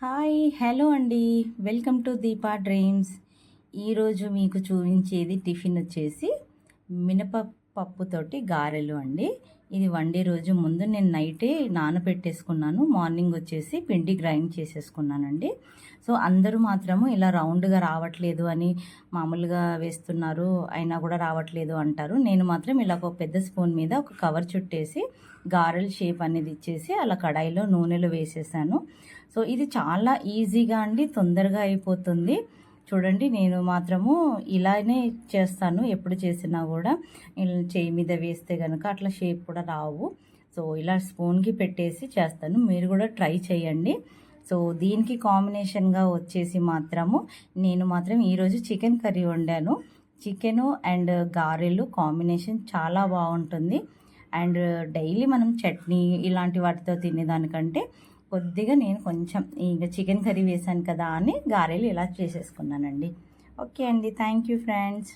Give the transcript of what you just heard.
Hi hello అండి. Welcome to Deepa dreams. ఈరోజు మీకు చూపించేది టిఫిన్ వచ్చేసి మినపప్పుతోటి గారెలు అండి. ఇది వండే రోజు ముందు నేను నైటే నానబెట్టేసుకున్నాను. మార్నింగ్ వచ్చేసి పిండి గ్రైండ్ చేసేసుకున్నానండి. సో అందరూ మాత్రము ఇలా రౌండ్గా రావట్లేదు అని మామూలుగా వేస్తున్నారు, అయినా కూడా రావట్లేదు అంటారు. నేను మాత్రం ఇలా ఒక పెద్ద స్పూన్ మీద ఒక కవర్ చుట్టేసి గారెల షేప్ అనేది ఇచ్చేసి అలా కడాయిలో నూనెలో వేసేసాను. సో ఇది చాలా ఈజీగా అండి, తొందరగా అయిపోతుంది. చూడండి, నేను మాత్రము ఇలానే చేస్తాను. ఎప్పుడు చేసినా కూడా చేయి మీద వేస్తే కనుక అట్లా షేప్ కూడా రావు. సో ఇలా స్పూన్కి పెట్టేసి చేస్తాను. మీరు కూడా ట్రై చేయండి. సో దీనికి కాంబినేషన్గా వచ్చేసి మాత్రము నేను మాత్రం ఈరోజు చికెన్ కర్రీ వండాను. చికెను అండ్ గారెలు కాంబినేషన్ చాలా బాగుంటుంది. అండ్ డైలీ మనం చట్నీ ఇలాంటి వాటితో తినేదానికంటే కొద్దిగా నేను కొంచెం ఇంకా చికెన్ కర్రీ వేసాను కదా అని గారెలు ఇలా చేసేసుకున్నానండి. ఓకే అండి, థ్యాంక్ యూ ఫ్రెండ్స్.